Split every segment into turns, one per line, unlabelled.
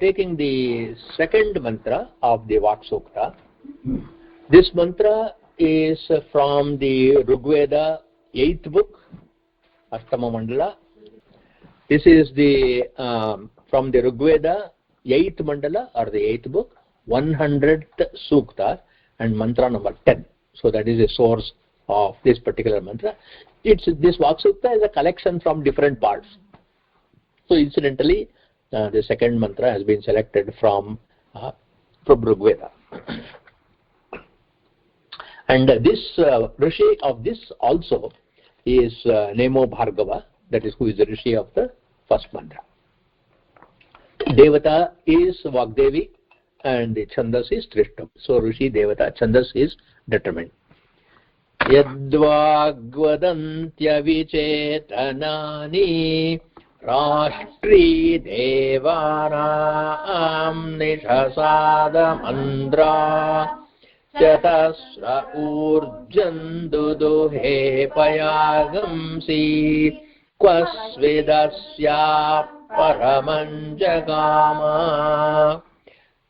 taking the second mantra of the Vak Sukta. This mantra is from the Rigveda 8th book, Ashtama Mandala. This is the from the Rigveda 8th Mandala or the 8th book, 100th Sukta and mantra number 10. So that is the source of this particular mantra. This Vak Sukta is a collection from different parts. So incidentally, the second mantra has been selected from Rigveda. And this Rishi of this also is Nemo Bhargava, that is who is the Rishi of the first mantra. Devata is Vagdevi and the Chandas is Trishtam. So Rishi Devata, Chandas is determined. Yadvagvadantya vichetanani Rashtri Devanam Nishasadamandra Chatasra Urjanduduhe Payagamsi Kvasvedasya Paramanjagama.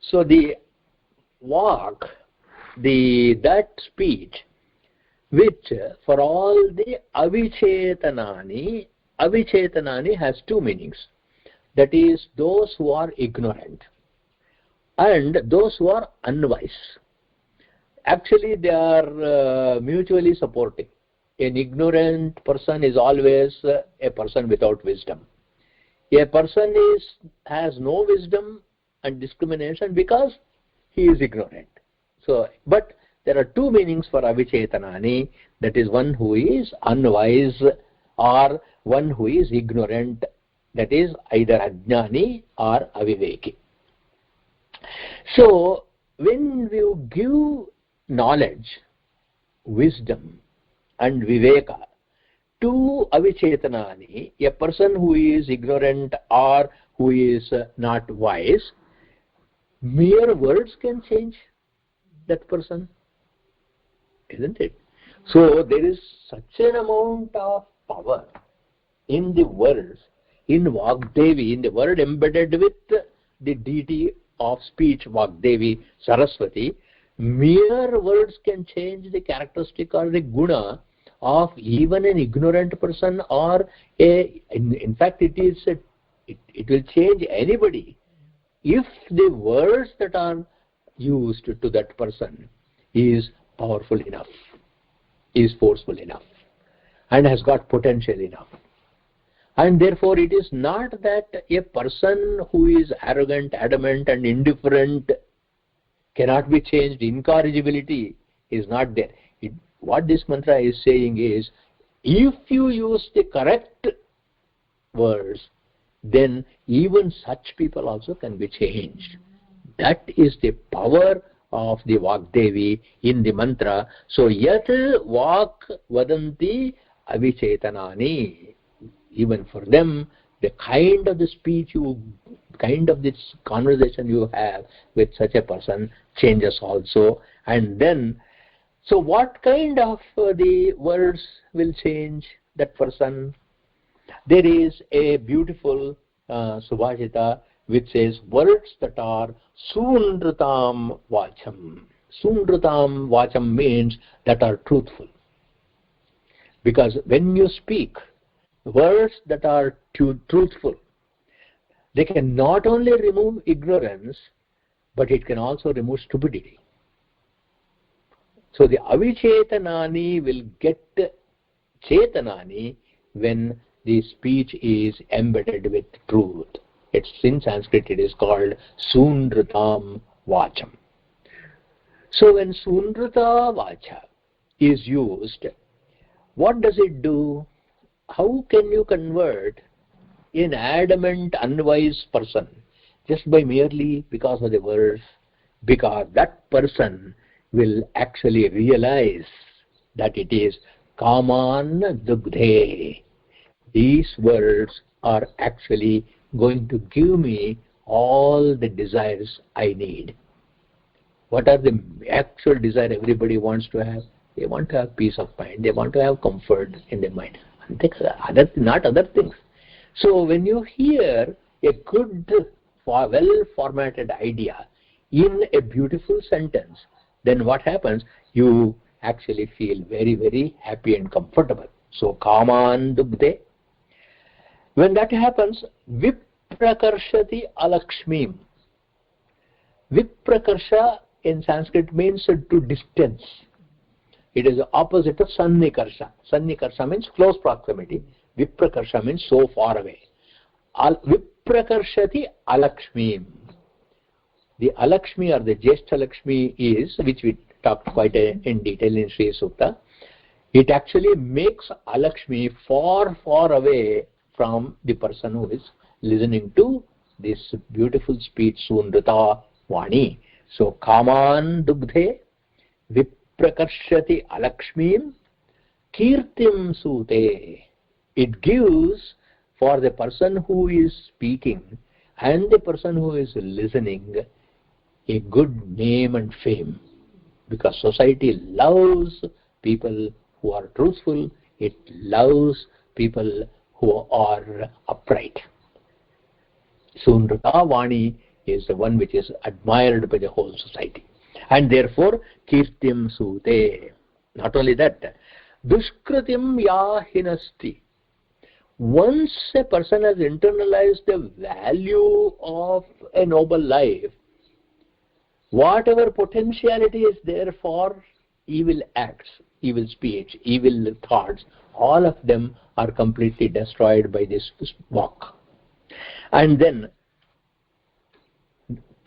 So the walk, that speech, which for all the avichetanani has two meanings. That is, those who are ignorant and those who are unwise. Actually, they are mutually supporting. An ignorant person is always a person without wisdom. A person has no wisdom and discrimination because he is ignorant. So, but there are two meanings for avichetanani. That is one who is unwise or one who is ignorant. That is either ajnani or aviveki. So when you give knowledge, wisdom and viveka to avichetanani, a person who is ignorant or who is not wise, mere words can change that person, isn't it? So there is such an amount of power in the words, in Vagdevi, in the word embedded with the deity of speech, Vagdevi, Saraswati. Mere words can change the characteristic or the guna of even an ignorant person, or in fact it will change anybody if the words that are used to that person is powerful enough, is forceful enough, and has got potential enough. And therefore it is not that a person who is arrogant, adamant and indifferent cannot be changed. Incorrigibility is not there. What this mantra is saying is, if you use the correct words, then even such people also can be changed. That is the power of the Vagdevi in the mantra. So yat vak vadanti avichetanani. Even for them, the kind of the speech kind of this conversation you have with such a person changes also. And then, so what kind of the words will change that person? There is a beautiful Subhashita which says, words that are sundratam vacham. Sundratam vacham means that are truthful. Because when you speak words that are truthful, they can not only remove ignorance, but it can also remove stupidity. So the avichetanani will get chetanani when the speech is embedded with truth. It's in Sanskrit it is called sundratam vacham. So when sundrata vacha is used, what does it do? How can you convert an adamant, unwise person just by merely because of the words? Because that person will actually realize that it is kaman dugdhe. These words are actually going to give me all the desires I need. What are the actual desires everybody wants to have? They want to have peace of mind. They want to have comfort in their mind. Not other things. So when you hear a good well formatted idea in a beautiful sentence, then what happens? You actually feel very, very happy and comfortable. So kaman dugde. When that happens, viprakarshati alakshmim. Viprakarsha in Sanskrit means to distance. It is the opposite of sannikarsha. Sannikarsha means close proximity. Viprakarsha means so far away. Viprakarshati alakshmim. The alakshmi or the jeshta lakshmi is, which we talked quite in detail in Sri Sukta, it actually makes alakshmi far, far away from the person who is listening to this beautiful speech, Sunrita Vani. So, kaman dugdhe viprakarshati alakshmim kirtim sute. It gives for the person who is speaking and the person who is listening a good name and fame. Because society loves people who are truthful, it loves people who are upright. Sunrita Vani is the one which is admired by the whole society. And therefore, kirtim sute. Not only that, dushkritim yahinasti. Once a person has internalized the value of a noble life, whatever potentiality is there for evil acts, evil speech, evil thoughts, all of them are completely destroyed by this walk. And then,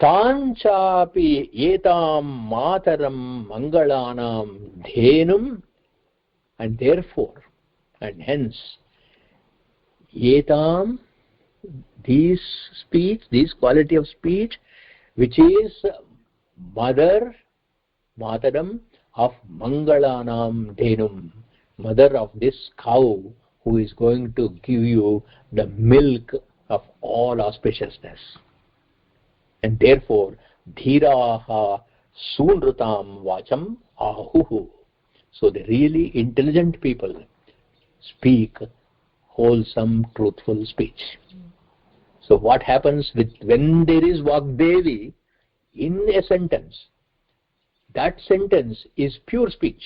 tanchapi etam mataram mangalanam dhenum, and therefore, and hence, etam, this speech, this quality of speech, which is mother, mataram of mangalanam dhenum, mother of this cow who is going to give you the milk of all auspiciousness. And therefore, dhiraha sunrutam vacham ahuhu. So the really intelligent people speak wholesome, truthful speech. So what happens when there is Vagdevi in a sentence? That sentence is pure speech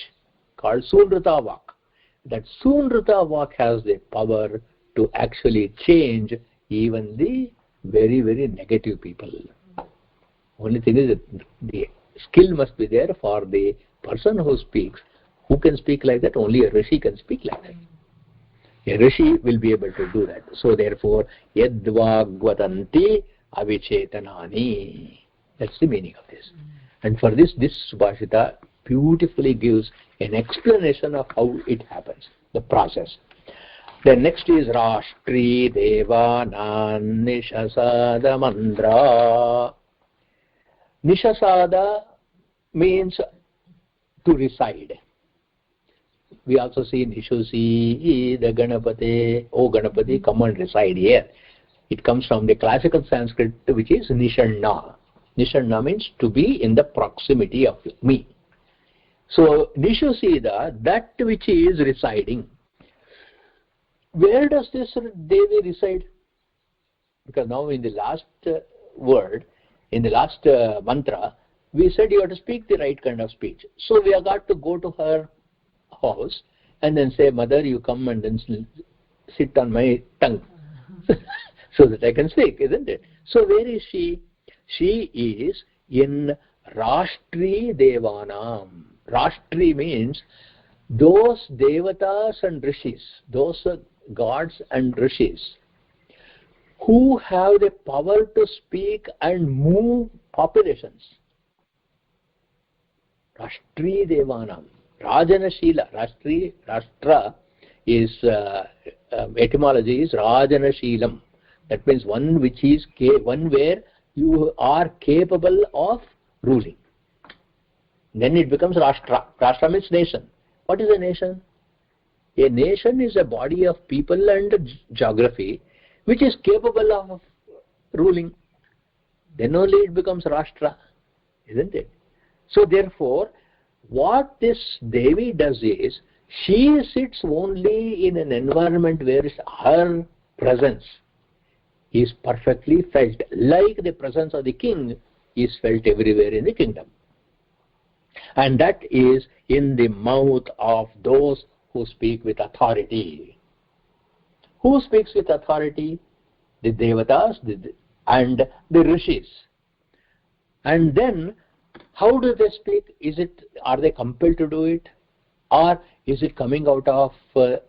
called Sunrita Vak. That Sunrita Vak has the power to actually change even the very, very negative people. Only thing is that the skill must be there for the person who speaks. Who can speak like that? Only a Rishi can speak like that. A Rishi will be able to do that. So therefore, yadvagvatanti avichetanani. That's the meaning of this. And for this Subhashita beautifully gives an explanation of how it happens, the process. Then next is Rashtri Devanan Nishasada Mandra. Nishasada means to reside. We also see Nishusi, the Ganapati, O Ganapati, come and reside here. It comes from the classical Sanskrit, which is Nishanna. Nishanna means to be in the proximity of me. So, Nishusida, that which is residing. Where does this Devi reside? Because now in the last word, in the last mantra, we said you have to speak the right kind of speech. So we have got to go to her house and then say, Mother, you come and then sit on my tongue so that I can speak, isn't it? So where is she? She is in Rashtri Devanam. Rashtri means those Devatas and Rishis, those gods and Rishis who have the power to speak and move populations. Rashtri Devanam. Rajana Shila. Rashtra is, etymology is Rajana Shilam. That means one which is, one where you are capable of ruling. Then it becomes Rashtra. Rashtra means nation. What is a nation? A nation is a body of people and geography which is capable of ruling. Then only it becomes Rashtra, isn't it? So therefore, what this Devi does is, she sits only in an environment where her presence is perfectly felt, like the presence of the king is felt everywhere in the kingdom. And that is in the mouth of those who speak with authority. Who speaks with authority? The devatas and the rishis. And then, how do they speak? Are they compelled to do it? Or is it coming out of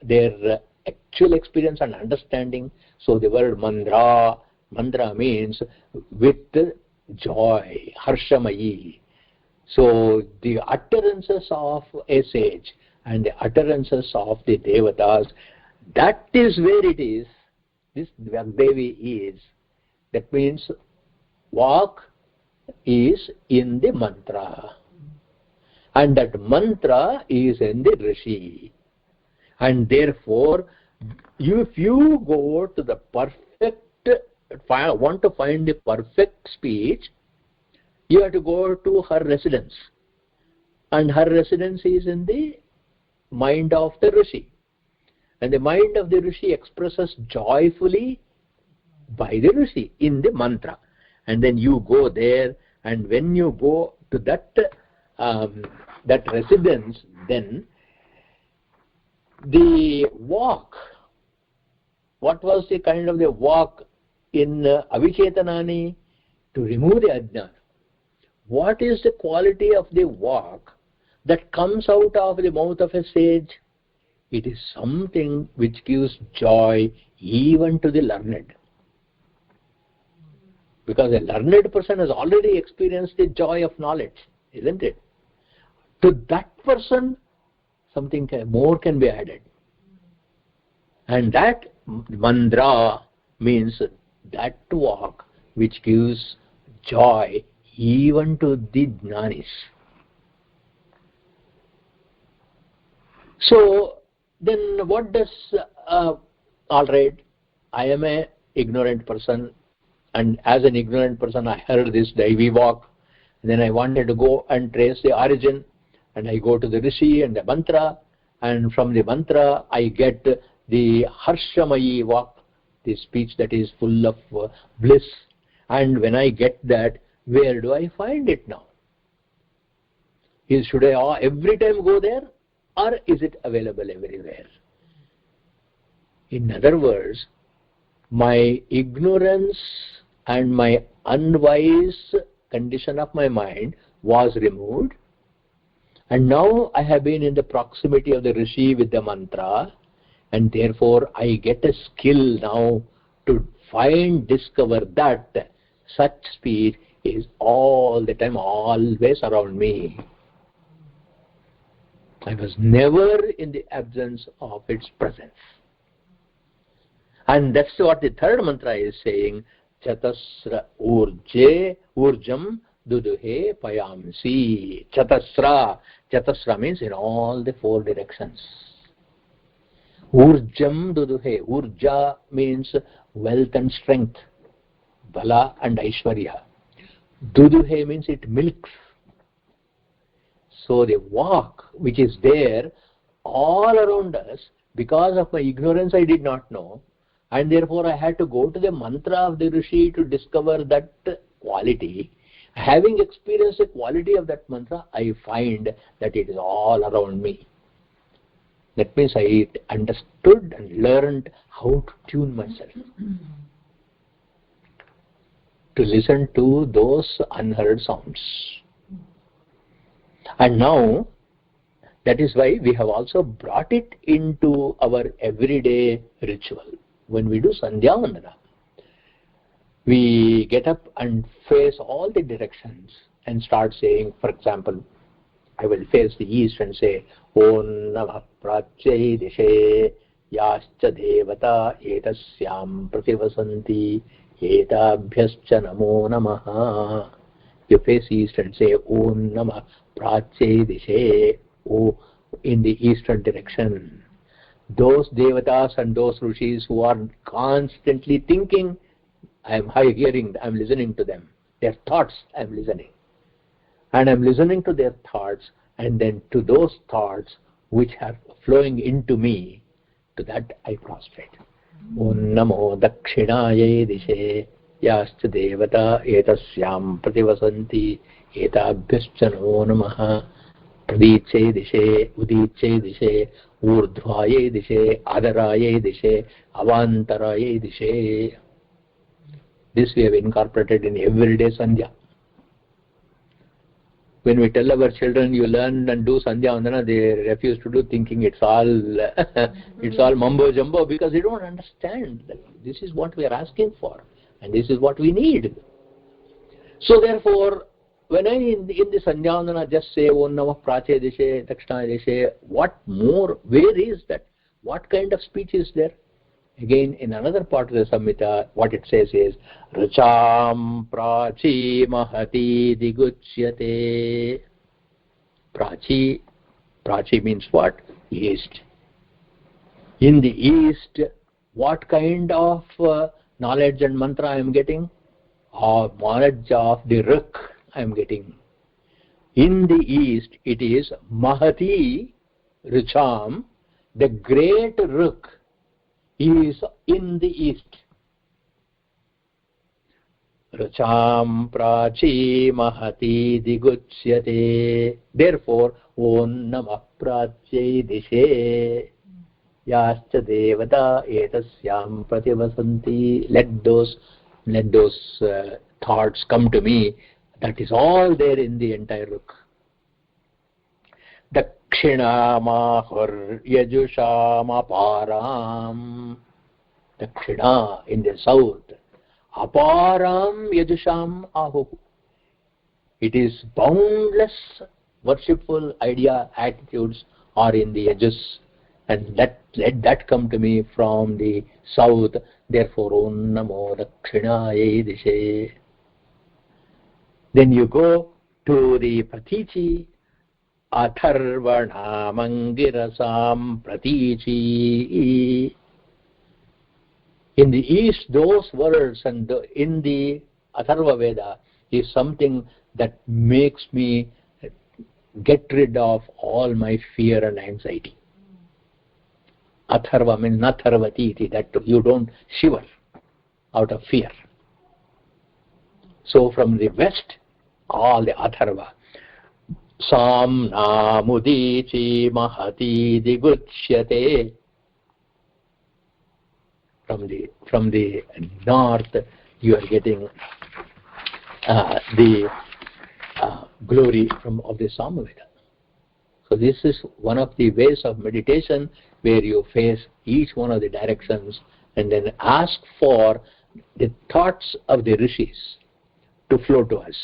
their actual experience and understanding? So the word mandra means with joy, harshamayi. So the utterances of a sage and the utterances of the devatas, that is where it is. This Vagdevi is. That means Vak is in the mantra. And that mantra is in the rishi. And therefore, if you go to the want to find the perfect speech, you have to go to her residence. And her residence is in the mind of the rishi. And the mind of the rishi expresses joyfully by the rishi in the mantra. And then you go there, and when you go to that residence, then the walk, what was the kind of the walk in Avichetanani? To remove the ajna. What is the quality of the walk that comes out of the mouth of a sage? It is something which gives joy even to the learned. Because a learned person has already experienced the joy of knowledge, isn't it? To that person, something more can be added. And that mandra means that walk which gives joy even to the jnanis. So, then what does, alright, I am a ignorant person, and as an ignorant person I heard this Daivi walk, and then I wanted to go and trace the origin, and I go to the rishi and the mantra, and from the mantra I get the harshamayi walk, the speech that is full of bliss. And when I get that, where do I find it now? Should I every time go there, or is it available everywhere? In other words, my ignorance and my unwise condition of my mind was removed, and now I have been in the proximity of the rishi with the mantra, and therefore I get a skill now to discover that such speech is all the time, always around me. I was never in the absence of its presence. And that's what the third mantra is saying, Chatasra urjam duduhe payamsi. Chatasra means in all the four directions. Urjam duduhe. Urja means wealth and strength, bala and aishwarya. Duduhe means it milks. So the walk which is there all around us, because of my ignorance I did not know, and therefore I had to go to the mantra of the rishi to discover that quality. Having experienced the quality of that mantra, I find that it is all around me. That means I understood and learned how to tune myself to listen to those unheard sounds. And now, that is why we have also brought it into our everyday ritual. When we do Sandhya Vandana, we get up and face all the directions and start saying, for example, I will face the east and say, Om Namah Prachai Dishe Yascha Devata Etasyam Prativasanti Etabhyascha Namo Namaha. You face east and say, Om Namah Prachai Dishe, O, in the eastern direction. Those devatas and those rishis who are constantly thinking, I am hearing, I am listening to them. Their thoughts, I am listening. And I am listening to their thoughts, and then to those thoughts which are flowing into me, to that I prostrate. Om Namo Dakshinayai Dishe Yascha Devata Etasyam Prativasanti Etabhyascha Namo Namaha Pradiche Dishe Udiche Dishe Urdhvaye Dishe Adaraye Dishe Avantaraye Dishe. This we have incorporated in everyday Sandhya. When we tell our children, you learn and do Sandhya Vandana, they refuse to do, thinking it's all it's all mumbo jumbo, because they don't understand that this is what we are asking for and this is what we need. So therefore, when I in the Sandhya Vandana just say Om Namah Prache Dishe, Dakshina Dishe, what more? Where is that? What kind of speech is there? Again, in another part of the Samhita, what it says is Racham Prachi Mahati Diguchyate. Prachi means what? East. In the East, what kind of knowledge and mantra I am getting? Or knowledge of the Ruk I am getting. In the East, it is Mahati Racham, the great Ruk is in the East. Racham Prachi Mahati Diguchyate. Therefore, Om Namah Prache Dishe Yascha Devata Etasyam Prativasanti. Let those thoughts come to me. That is all there in the entire book. Dakshina Mahur Yajusham Aparam. Dakshina in the south. Aparam Yajusham Ahu. It is boundless worshipful idea, attitudes are in the edges, and let that come to me from the south. Therefore, Om Namo Dakshinayai Dishe. Then you go to the Pratichi. Atharvana Mangirasam Pratichi. In the East, those words and in the Atharva Veda is something that makes me get rid of all my fear and anxiety. Atharva means natharvati, that you don't shiver out of fear. So from the West, all the Atharva. Samna Mudichi Mahati Diguchyate. From the north, you are getting the glory of the Samaveda. So this is one of the ways of meditation where you face each one of the directions and then ask for the thoughts of the rishis to flow to us.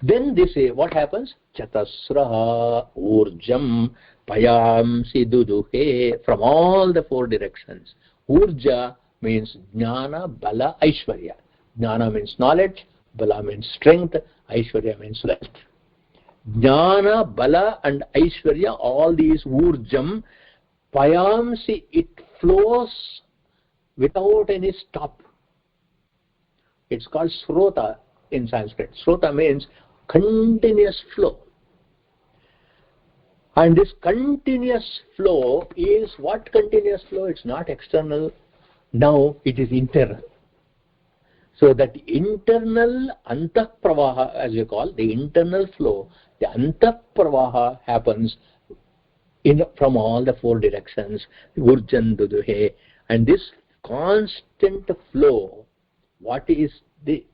Then they say, what happens? Chatasraha Urjam Payamsi Duduhe, from all the four directions. Urja means Jnana, Bala, Aishwarya. Jnana means knowledge, Bala means strength, Aishwarya means wealth. Jnana, Bala and Aishwarya, all these Urjam, Payamsi, it flows without any stop. It's called Srota in Sanskrit. Srota means continuous flow. And this continuous flow is what continuous flow? It's not external. Now it is internal. So that internal antah pravaha, as we call, the internal flow, the antah pravaha happens from all the four directions. Urjan duduhe. And this constant flow, what is the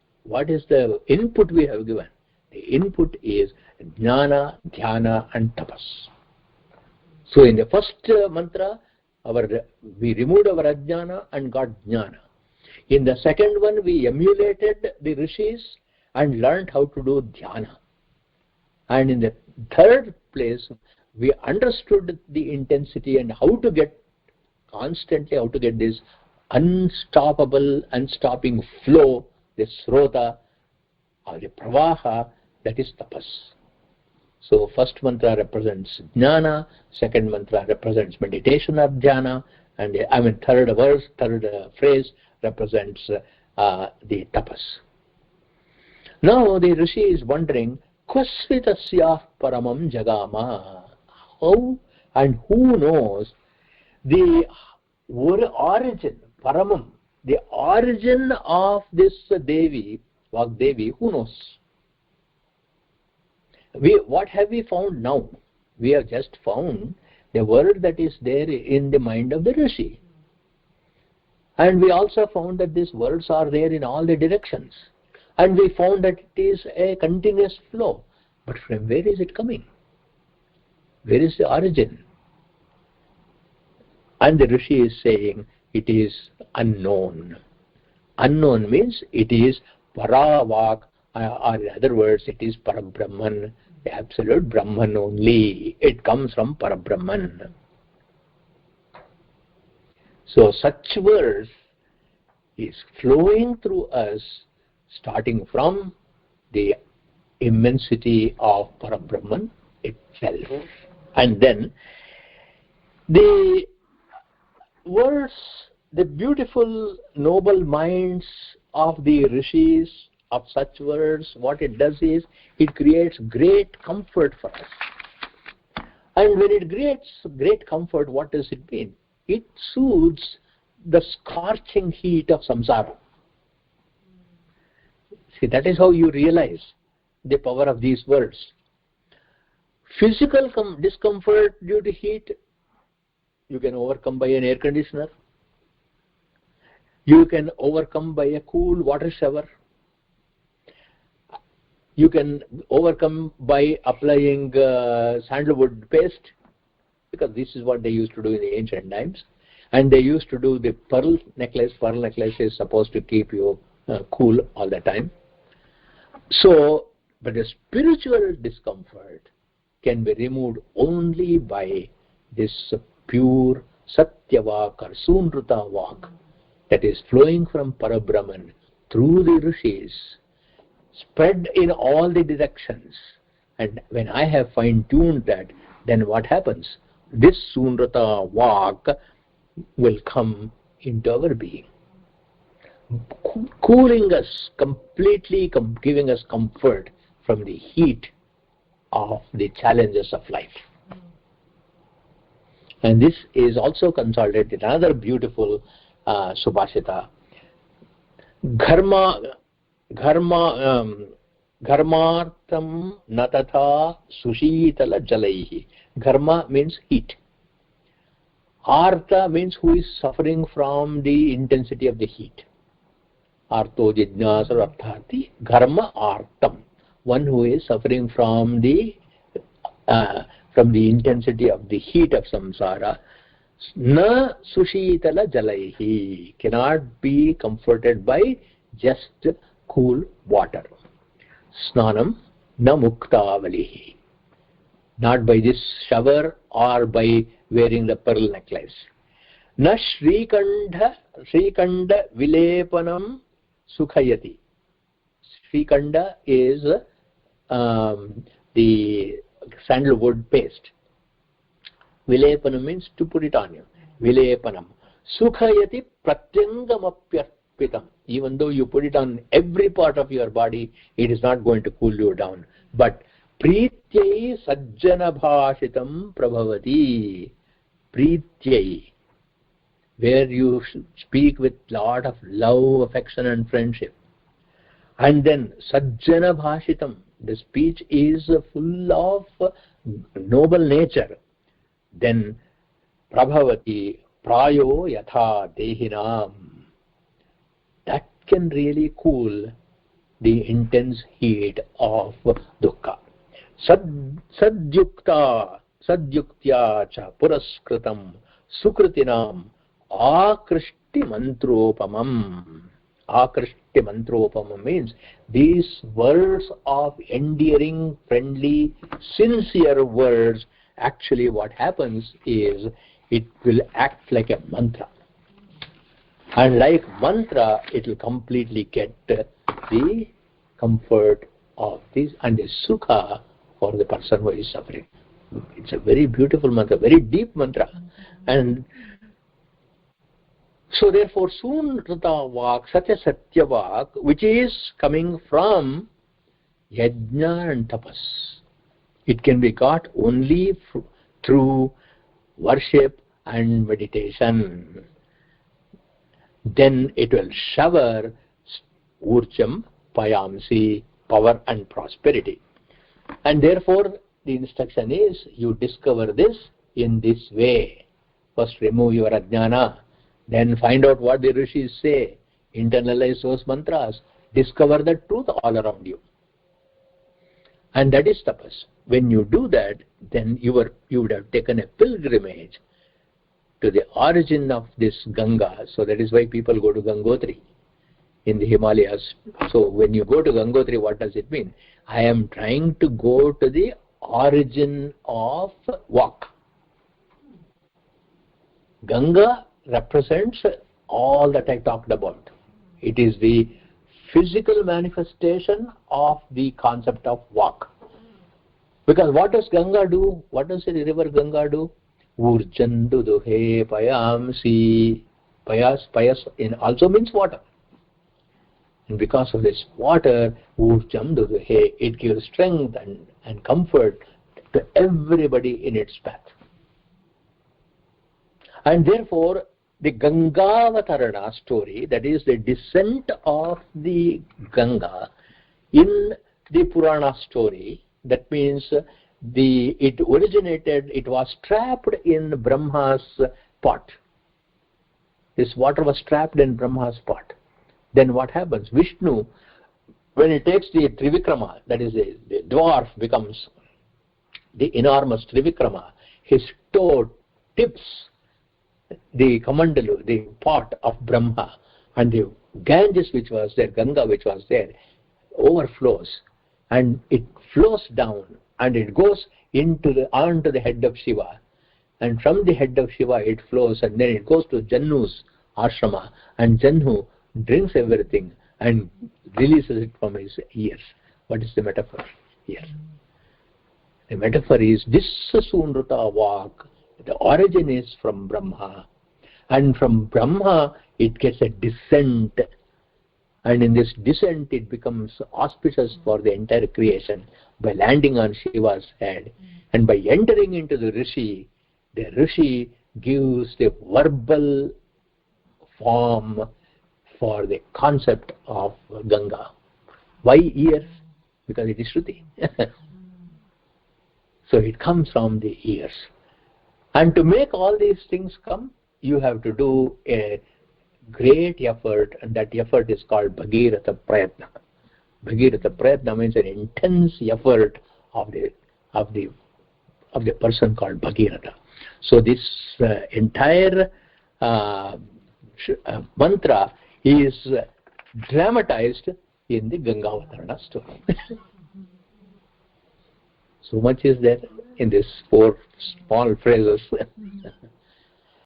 input we have given? The input is jnana, dhyana and tapas. So in the first mantra, we removed our ajnana and got jnana. In the second one, we emulated the rishis and learned how to do dhyana. And in the third place, we understood the intensity and how to get this unstopping flow, the srota or the pravaha, that is tapas. So first mantra represents jnana, second mantra represents meditation of jnana, and third phrase represents the tapas. Now the rishi is wondering, Kvasvitasyah paramam jagama. How and who knows the origin, Paramam, the origin of this Devi, Vak Devi, who knows? What have we found now? We have just found the word that is there in the mind of the Rishi. And we also found that these words are there in all the directions. And we found that it is a continuous flow. But from where is it coming? Where is the origin? And the Rishi is saying it is unknown. Unknown means it is Paravak, or in other words, it is Parabrahman, the absolute Brahman only. It comes from Parabrahman. So such verse is flowing through us, starting from the immensity of Parabrahman itself. And then the words, the beautiful, noble minds of the rishis, of such words, what it does is, it creates great comfort for us. And when it creates great comfort, what does it mean? It soothes the scorching heat of samsara. See, that is how you realize the power of these words. Physical discomfort due to heat, you can overcome by an air conditioner. You can overcome by a cool water shower. You can overcome by applying sandalwood paste, because this is what they used to do in the ancient times. And they used to do the pearl necklace. Pearl necklace is supposed to keep you cool all the time. So, but the spiritual discomfort can be removed only by this pure Satyavak or Sunruta Vak that is flowing from Parabrahman through the rishis, spread in all the directions. And when I have fine-tuned that, then what happens? This Sunruta Vak will come into our being, cooling us completely, giving us comfort from the heat of the challenges of life. And this is also consolidated in another beautiful Subhashita. Gharmartam natatha sushitala jalaihi. Gharma means heat. Artha means who is suffering from the intensity of the heat. Artho jijnasa arthati. Gharma artam. One who is suffering from the intensity of the heat of samsara. Na sushitala jalaihi. Cannot be comforted by just cool water. Snanam na muktavalihi. Not by this shower or by wearing the pearl necklace. Na shrikanda vilepanam sukhayati. Shrikanda is the sandalwood paste. Vilepanam means to put it on you. Vilepanam. Sukhayati pratyangamapyarpitam. Even though you put it on every part of your body, it is not going to cool you down. But Prityai sajjana bhashitam prabhavati. Prityai, where you speak with lot of love, affection and friendship. And then sajjana bhashitam, the speech is full of noble nature. Then prabhavati prayo yatha dehinam. That can really cool the intense heat of dukkha. Sadyuktya cha puraskritam sukritinam akrishti mantropamam. Akrishti mantropamam means these words of endearing, friendly, sincere words. Actually what happens is it will act like a mantra. And like mantra, it will completely get the comfort of this and the sukha for the person who is suffering. It's a very beautiful mantra, very deep mantra. And so therefore, Sunruta Vak, such a Satya Vak, which is coming from Yajna and Tapas, it can be got only through worship and meditation. then it will shower urjam payamsi, power and prosperity. And therefore the instruction is, you discover this in this way. First remove your ajnana, then find out what the rishis say, internalize those mantras, discover the truth all around you. And that is tapas. When you do that, then you would have taken a pilgrimage to the origin of this Ganga. So that is why people go to Gangotri in the Himalayas. So when you go to Gangotri, what does it mean? I am trying to go to the origin of Vak. Ganga represents all that I talked about. It is the physical manifestation of the concept of Vak. Because what does Ganga do? What does the river Ganga do? Urjandu duhe payamsi. Payas also means water. And because of this water, urjam duhe, it gives strength and comfort to everybody in its path. And therefore, the Gangavatarana story, that is the descent of the Ganga in the Purana story, that means it originated, it was trapped in Brahma's pot. This water was trapped in Brahma's pot. Then what happens? Vishnu, when he takes the Trivikrama, that is the dwarf becomes the enormous Trivikrama, his toe tips the Kamandalu, the pot of Brahma, and the Ganges which was there, Ganga which was there, overflows, and it flows down and it goes onto the head of Shiva, and from the head of Shiva it flows, and then it goes to Jannu's ashrama, and Jannu drinks everything and releases it from his ears. What is the metaphor here? The metaphor is this Sunruta Vak. The origin is from Brahma, and from Brahma it gets a descent, and in this descent it becomes auspicious for the entire creation by landing on Shiva's head, and by entering into the Rishi gives the verbal form for the concept of Ganga. Why ears? Because it is Shruti. So it comes from the ears. And to make all these things come, you have to do a great effort, and that effort is called Bhagiratha Prayatna. Bhagiratha Prayatna means an intense effort of the person called Bhagiratha. So this entire mantra is dramatized in the Gangavatarana story. So much is there in these 4 small phrases.